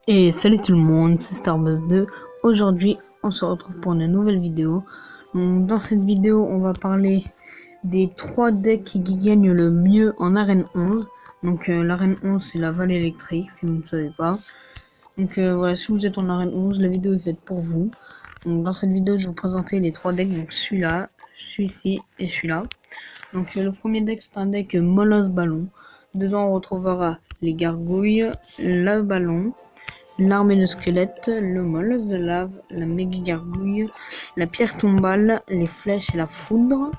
Et salut tout le monde, c'est Starbuzz2. Aujourd'hui, on se retrouve pour une nouvelle vidéo. Donc, dans cette vidéo, on va parler des 3 decks qui gagnent le mieux en arène 11. Donc, l'arène 11, c'est la vallée électrique, si vous ne savez pas. Donc, voilà, si vous êtes en arène 11, la vidéo est faite pour vous. Donc, dans cette vidéo, je vais vous présenter les 3 decks. Donc, celui-là, celui-ci et celui-là. Donc, le premier deck, c'est un deck Molosse Ballon. Dedans, on retrouvera les gargouilles, le ballon, l'armée de squelettes, le molosse de lave, la méga gargouille, la pierre tombale, les flèches et la foudre.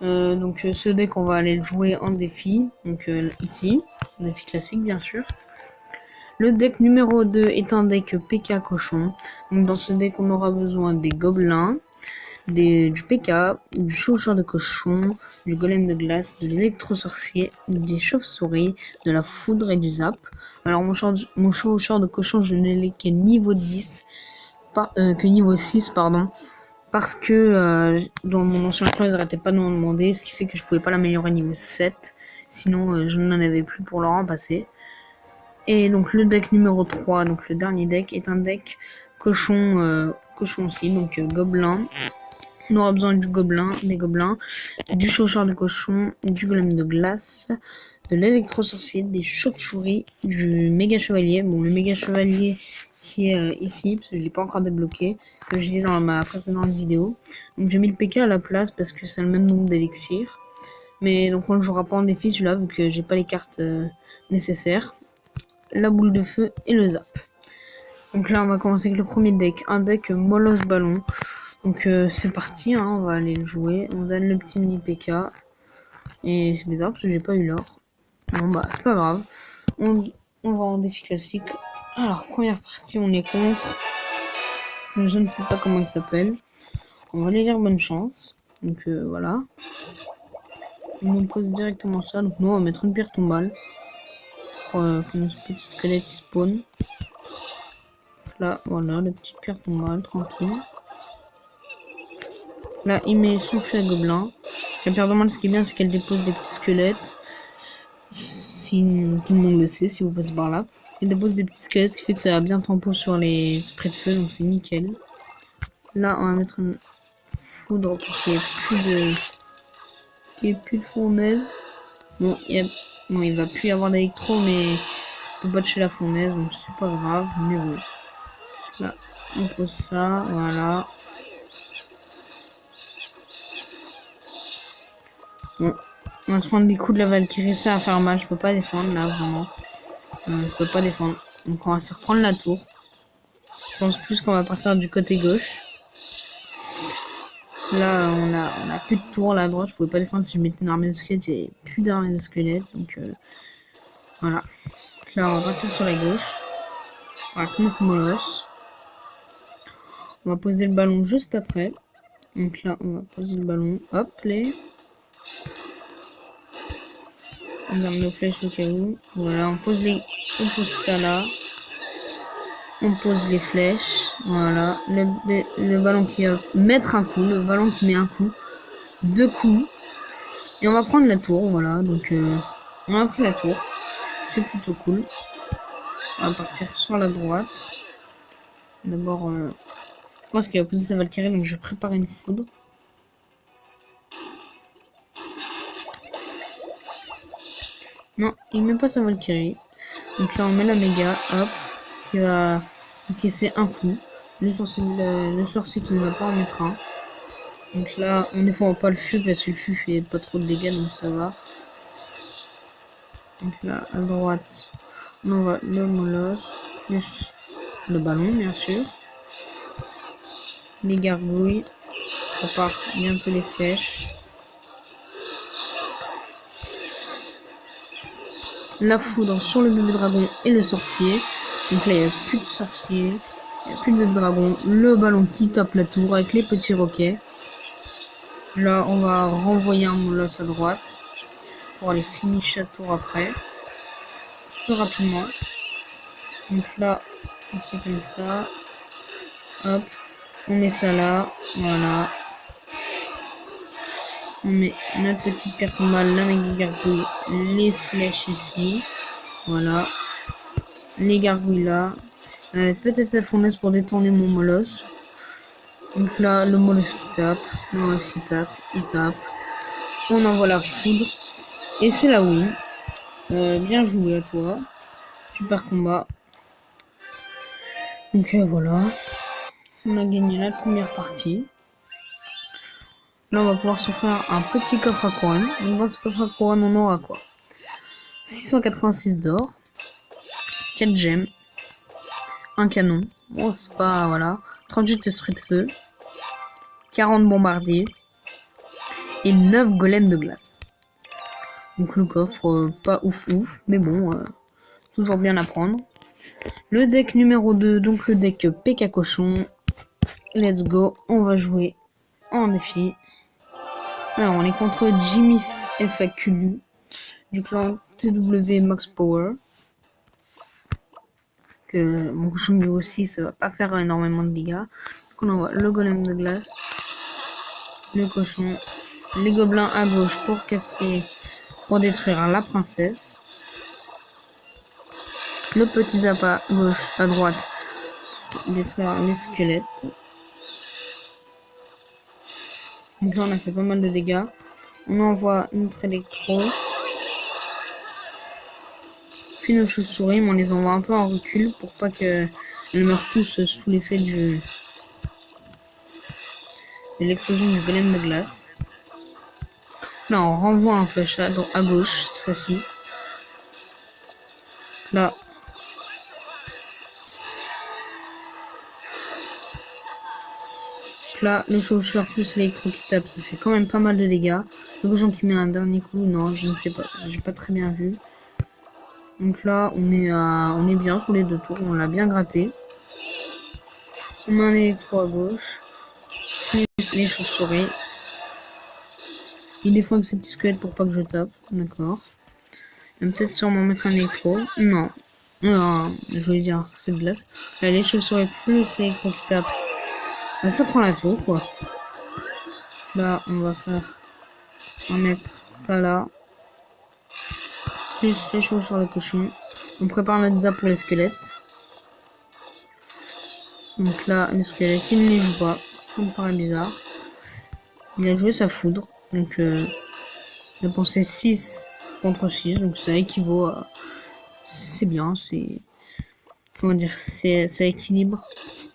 Donc ce deck on va aller le jouer en défi, donc ici, défi classique bien sûr. Le deck numéro 2 est un deck PK cochon. Donc dans ce deck on aura besoin des gobelins, du PK, du chaucheur de cochon, du golem de glace, de l'électro-sorcier, des chauves-souris, de la foudre et du zap. Alors mon chaucheur de cochon, je ne l'ai que niveau 10, que niveau 6, pardon. Parce que dans mon ancien clan, ils n'arrêtaient pas de m'en demander, ce qui fait que je pouvais pas l'améliorer niveau 7. Sinon, je n'en avais plus pour le remplacer. Et donc le deck numéro 3, donc le dernier deck, est un deck cochon, cochon aussi, donc gobelin. On aura besoin des gobelins, du chaucheur de cochon, du golem de glace, de l'électro-sorcier, des chauves-souris, du méga chevalier. Bon, le méga chevalier qui est ici, parce que je l'ai pas encore débloqué, comme j'ai dit dans ma précédente vidéo. Donc j'ai mis le PK à la place parce que c'est le même nombre d'élixirs. Mais donc on ne jouera pas en défi celui-là vu que j'ai pas les cartes nécessaires. La boule de feu et le zap. Donc là on va commencer avec le premier deck, un deck Molosse Ballon. Donc c'est parti, hein, on va aller le jouer. On donne le petit mini PK. Et c'est bizarre parce que j'ai pas eu l'or. Bon bah c'est pas grave. On va en défi classique. Alors première partie on est contre. Je ne sais pas comment il s'appelle. On va aller dire bonne chance. Donc voilà. On nous pose directement ça. Donc nous on va mettre une pierre tombale. Pour que notre petit squelette spawn. Là voilà, la petite pierre tombale, tranquille. Là, il met son feu à gobelin. La pierre tombale, ce qui est bien, c'est qu'elle dépose des petits squelettes. Si tout le monde le sait, si vous passez par là. Elle dépose des petits squelettes, ce qui fait que ça va bien tempo sur les sprays de feu, donc c'est nickel. Là, on va mettre une foudre pour qu'il n'y ait plus de fournaise. Bon, il va plus y avoir d'électro, mais on peut pas toucher la fournaise, donc c'est pas grave, mais bon. Là, on pose ça, voilà. Bon, on va se prendre des coups de la Valkyrie, ça va faire mal, je peux pas défendre là, vraiment. Je peux pas défendre. Donc on va se reprendre la tour. Je pense plus qu'on va partir du côté gauche. Parce que là, on a plus de tour là à droite, je pouvais pas défendre si je mettais une armée de squelette, il n'y avait plus d'armée de squelette, donc voilà. Donc là, on va partir sur la gauche. On va mettre Molosse. On va poser le ballon juste après. Donc là, on va poser le ballon. Hop, les. On garde nos flèches au cas où. Voilà, on pose ça là. On pose les flèches. Voilà. Le ballon qui va mettre un coup. Le ballon qui met un coup. 2 coups. Et on va prendre la tour. Voilà. Donc, on a pris la tour. C'est plutôt cool. On va partir sur la droite. D'abord, je pense qu'il va poser sa Valkyrie. Donc, je vais préparer une foudre. Non, il met pas sa Valkyrie. Donc là, on met la méga, hop, qui va encaisser un coup. Le sorcier qui ne va pas en mettre un. Donc là, on défend pas le feu parce que le feu fait pas trop de dégâts, donc ça va. Donc là, à droite, on envoie le molosse, le ballon, bien sûr. Les gargouilles. On prépare bientôt les flèches. La foudre sur le bébé dragon et le sorcier. Donc là, il n'y a plus de sorcier. Il n'y a plus de bébé dragon. Le ballon qui tape la tour avec les petits roquets. Là, on va renvoyer un molosse à droite. Pour aller finir la tour après. Plus rapidement. Donc là, on fait comme ça. Hop. On met ça là. Voilà. On met notre petite pierre tombale, la méga gargouille, les flèches ici. Voilà. Les gargouilles là. Peut-être sa fournaise pour détourner mon molosse. Donc là, le molosse qui tape. Le molosse qui tape. Il tape. On envoie la foudre. Et c'est la win. Bien joué à toi. Super combat. Donc voilà. On a gagné la première partie. Là, on va pouvoir se faire un petit coffre à couronne. Donc dans ce coffre à couronne, on aura quoi? 686 d'or. 4 gemmes. Un canon. Bon, c'est pas... Voilà. 38 esprits de feu. 40 bombardiers. Et 9 golems de glace. Donc le coffre, pas ouf ouf. Mais bon, toujours bien à prendre. Le deck numéro 2. Donc le deck PK Cochon. Let's go. On va jouer en défi. Alors, on est contre Jimmy FAQ du clan TW Max Power. Que mon cochon niveau 6 va pas faire énormément de dégâts. Donc on envoie le golem de glace, le cochon, les gobelins à gauche pour casser, pour détruire la princesse, le petit zappa à gauche, à droite, pour détruire les squelettes. Donc là on a fait pas mal de dégâts. On envoie notre électro. Puis nos chauves-souris, mais on les envoie un peu en recul pour pas qu'elles meurent tous sous l'effet de l'explosion du golem de glace. Là, on renvoie un flash à gauche cette fois-ci. Là. Là, le chauffeur plus l'électro qui tape, ça fait quand même pas mal de dégâts. Le cochon qui met un dernier coup, non, je ne sais pas, j'ai pas très bien vu. Donc là, on est bien sur les deux tours, on l'a bien gratté. On met un électro à gauche. Les chauves-souris. Il défend avec ses petits squelettes pour pas que je tape, d'accord. Peut-être sûrement mettre un électro. Non. Je voulais dire, ça c'est de glace. Là, les chauves-souris plus l'électro qui tape. Là, ça prend la tour, quoi. Là, on va mettre ça là. Plus les chevaux sur le cochon. On prépare notre zap pour les squelettes. Donc là, le squelette, il ne les joue pas. Ça me paraît bizarre. Il a joué sa foudre. Donc, il a pensé 6 contre 6. Donc, ça équivaut à... C'est bien, c'est... Comment dire? Ça équilibre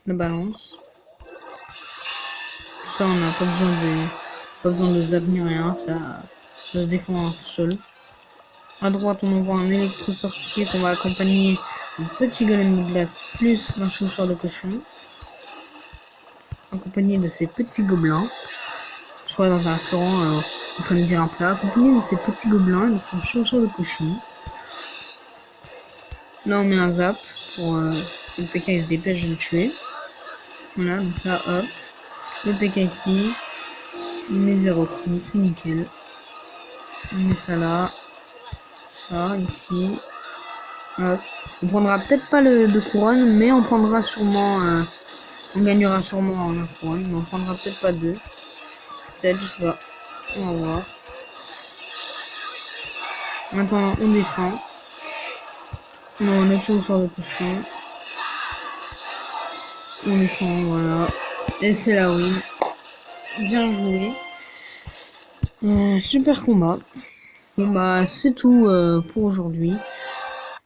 la balance. Ça, on n'a pas besoin de zap ni rien. Ça se défend tout seul. À droite, on envoie un électro-sorcier qu'on va accompagner un petit golem de glace plus un chauffeur de cochon. Accompagné de ces petits gobelins. Je crois dans un restaurant, en train de dire un plat. Accompagné de ces petits gobelins et de son chauffeur de cochon. Là, on met un zap pour que le PK se dépêche de le tuer. Voilà, donc là, hop. Le PK ici. On met 0 coup, c'est nickel. On met ça là. Ça, ici. Hop. On prendra peut-être pas de couronne, mais on prendra sûrement... on gagnera sûrement la couronne, mais on prendra peut-être pas 2. Peut-être, je sais pas. On va voir. Maintenant, on défend. On a toujours sur le cochon. On défend, voilà. Et c'est la win. Bien joué. Super combat. Bon bah c'est tout pour aujourd'hui.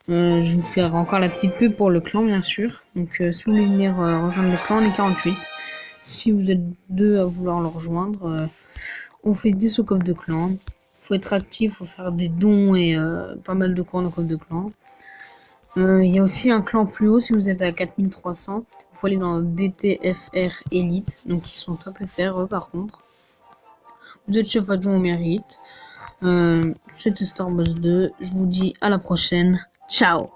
Je vous ferai encore la petite pub pour le clan bien sûr. Donc si vous voulez venir rejoindre le clan, on est 48. Si vous êtes 2 à vouloir le rejoindre, on fait 10 au coffre de clan. Faut être actif, faut faire des dons et pas mal de coins au coffre de clan. Il y a aussi un clan plus haut si vous êtes à 4300. Il faut aller dans DTFR Elite. Donc ils sont top FR eux par contre. Vous êtes chef adjoint au mérite. C'était Starboss 2. Je vous dis à la prochaine. Ciao!